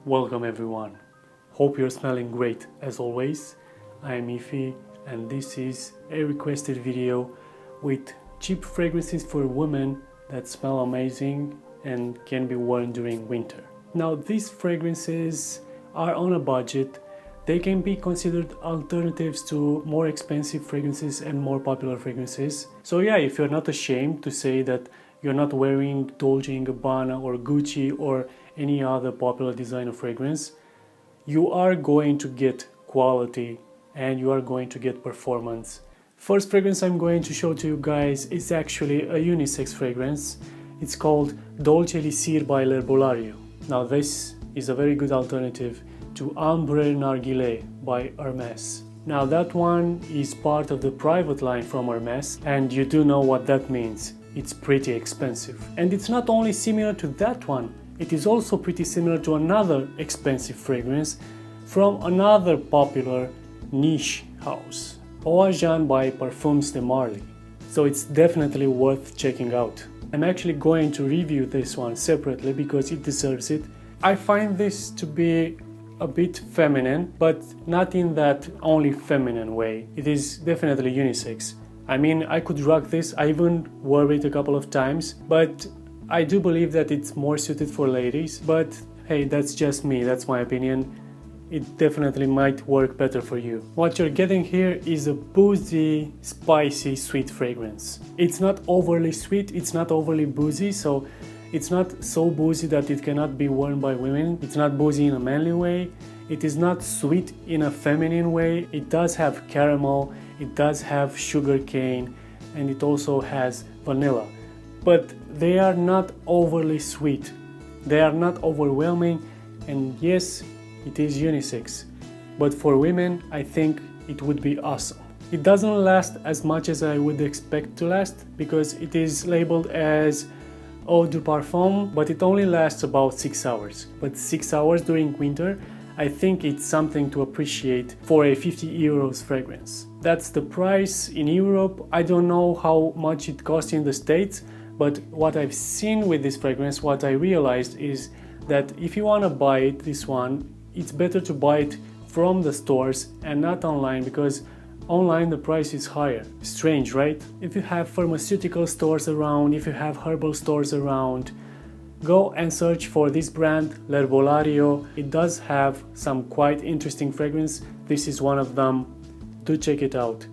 Welcome everyone. Hope you're smelling great as always. I am Ify and this is a requested video with cheap fragrances for women that smell amazing and can be worn during winter. Now these fragrances are on a budget. They can be considered alternatives to more expensive fragrances and more popular fragrances. So yeah, if you're not ashamed to say that you're not wearing Dolce & Gabbana or Gucci or any other popular designer fragrance, you are going to get quality and you are going to get performance. First fragrance I'm going to show to you guys is actually a unisex fragrance. It's called Dolce Elixir by L'Herbolario. Now this is a very good alternative to Ambre Narguilé by Hermes. Now that one is part of the private line from Hermes and you do know what that means. It's pretty expensive. And it's not only similar to that one, it is also pretty similar to another expensive fragrance from another popular niche house, Eau à Jeanne by Perfumes de Marly. So it's definitely worth checking out. I'm actually going to review this one separately because it deserves it. I find this to be a bit feminine, but not in that only feminine way. It is definitely unisex. I mean, I could rock this, I even wore it a couple of times, but I do believe that it's more suited for ladies, but hey, that's just me, that's my opinion. It definitely might work better for you. What you're getting here is a boozy, spicy, sweet fragrance. It's not overly sweet, it's not overly boozy, so it's not so boozy that it cannot be worn by women. It's not boozy in a manly way. It is not sweet in a feminine way. It does have caramel, it does have sugar cane, and it also has vanilla. But they are not overly sweet. They are not overwhelming, and yes, it is unisex. But for women, I think it would be awesome. It doesn't last as much as I would expect to last because it is labeled as Eau de Parfum, but it only lasts about 6 hours. But 6 hours during winter, I think it's something to appreciate for a 50 euros fragrance. That's the price in Europe. I don't know how much it costs in the States, but what I've seen with this fragrance, what I realized is that if you want to buy it, this one, it's better to buy it from the stores and not online because online the price is higher. Strange, right? If you have pharmaceutical stores around, if you have herbal stores around, go and search for this brand, L'Herbolario. It does have some quite interesting fragrance. This is one of them. Do check it out.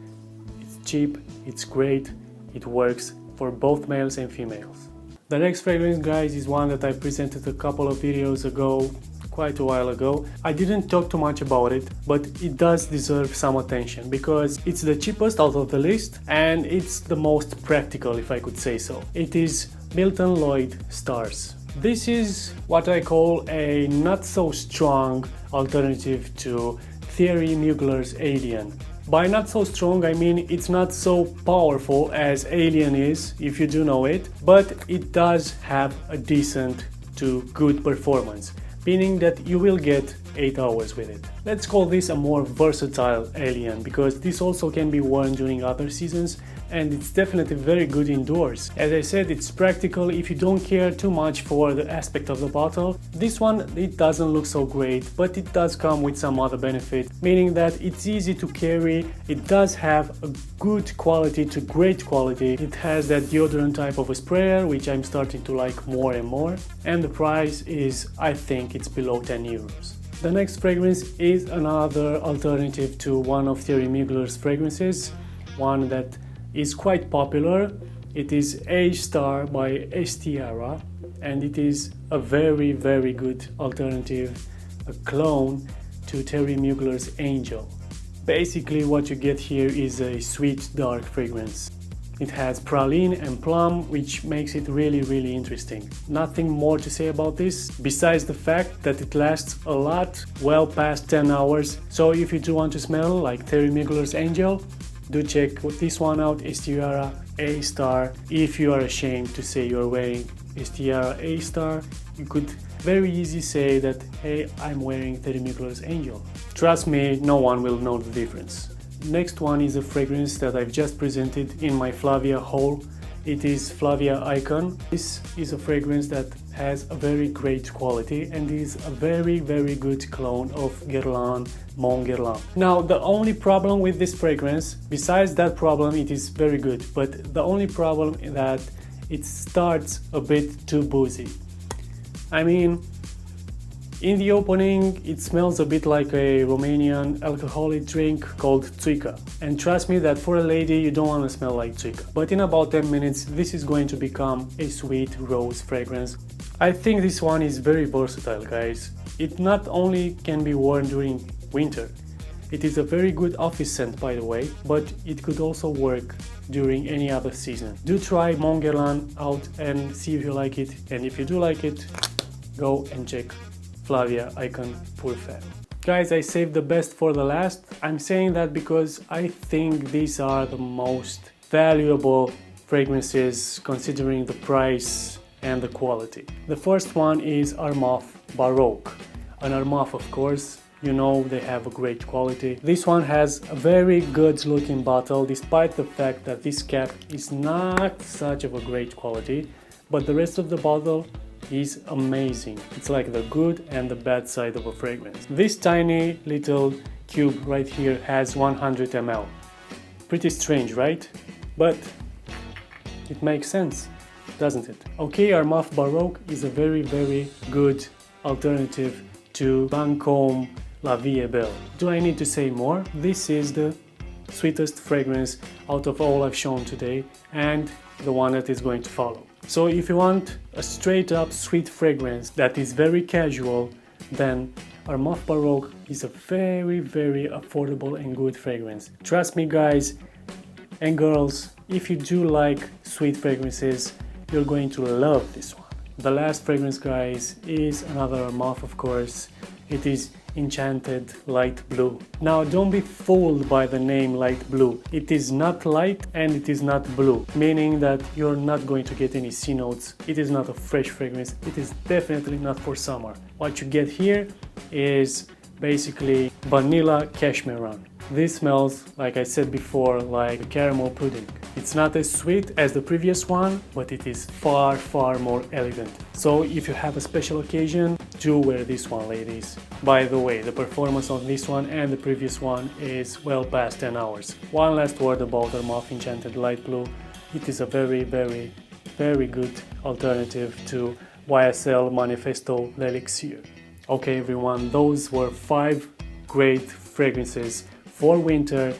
It's cheap, it's great, it works for both males and females. The next fragrance, guys, is one that I presented a couple of videos ago, quite a while ago. I didn't talk too much about it, but it does deserve some attention because it's the cheapest out of the list and it's the most practical, if I could say so. It is Milton Lloyd Stars. This is what I call a not so strong alternative to Thierry Mugler's Alien. By not so strong, I mean it's not so powerful as Alien is, if you do know it, but it does have a decent to good performance, meaning that you will get 8 hours with it. Let's call this a more versatile Alien because this also can be worn during other seasons and it's definitely very good indoors. As I said, it's practical if you don't care too much for the aspect of the bottle. This one, it doesn't look so great, but it does come with some other benefit, meaning that it's easy to carry, it does have a good quality to great quality, it has that deodorant type of a sprayer, which I'm starting to like more and more, and the price is, I think it's below 10 euros. The next fragrance is another alternative to one of Thierry Mugler's fragrances, one that is quite popular. It is A-Star by Estiara and it is a very good alternative, a clone to Thierry Mugler's Angel. Basically what you get here is a sweet dark fragrance. It has praline and plum, which makes it really interesting. Nothing more to say about this besides the fact that it lasts a lot, well past 10 hours. So if you do want to smell like Thierry Mugler's Angel, do check this one out, Estiara A-Star. If you are ashamed to say you're wearing Estiara A-Star, you could very easily say that, hey, I'm wearing Thierry Mugler's Angel. Trust me, no one will know the difference. Next one is a fragrance that I've just presented in my Flavia haul. It is Flavia Icon. This is a fragrance that has a very great quality and is a very good clone of Guerlain Mon Guerlain. Now the only problem with this fragrance, besides that problem it is very good, but the only problem is that it starts a bit too boozy. I mean, in the opening it smells a bit like a Romanian alcoholic drink called Țuică. And trust me that for a lady you don't want to smell like Țuică. But in about 10 minutes this is going to become a sweet rose fragrance. I think this one is very versatile, guys. It not only can be worn during winter, it is a very good office scent by the way, but it could also work during any other season. Do try Mon Guerlain out and see if you like it, and if you do like it, go and check Flavia Icon Perfumes. Guys, I saved the best for the last. I'm saying that because I think these are the most valuable fragrances considering the price and the quality. The first one is Armaf Baroque. An Armaf, of course, you know they have a great quality. This one has a very good looking bottle despite the fact that this cap is not such of a great quality, but the rest of the bottle is amazing. It's like the good and the bad side of a fragrance. This tiny little cube right here has 100 ml. Pretty strange, right? But it makes sense, doesn't it? Okay, Armaf Baroque is a very good alternative to Lancôme La Vie est Belle. Do I need to say more? This is the sweetest fragrance out of all I've shown today and the one that is going to follow. So if you want a straight up sweet fragrance that is very casual, then Armaf Baroque is a very affordable and good fragrance. Trust me guys and girls, if you do like sweet fragrances, you're going to love this one. The last fragrance, guys, is another Armaf, of course. It is Enchanted Light Blue. Now don't be fooled by the name Light Blue. It is not light and it is not blue, meaning that you're not going to get any C notes. It is not a fresh fragrance. It is definitely not for summer. What you get here is basically vanilla cashmere run. This smells, like I said before, like a caramel pudding. It's not as sweet as the previous one, but it is far more elegant. So if you have a special occasion, do wear this one, ladies. By the way, the performance of this one and the previous one is well past 10 hours. One last word about Armaf Enchanted Light Blue. It is a very good alternative to YSL Manifesto L'Elixir. Okay everyone, those were 5 great fragrances for winter,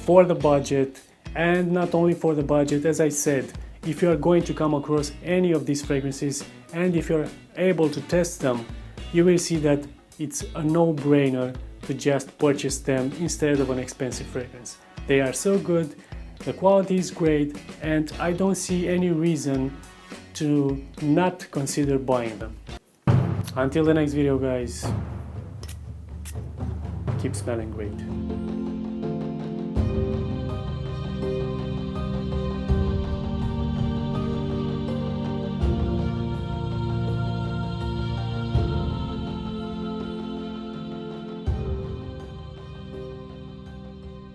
for the budget, and not only for the budget. As I said, if you are going to come across any of these fragrances and if you're able to test them, you will see that it's a no-brainer to just purchase them instead of an expensive fragrance. They are so good, the quality is great, and I don't see any reason to not consider buying them. Until the next video, guys, keep smelling great.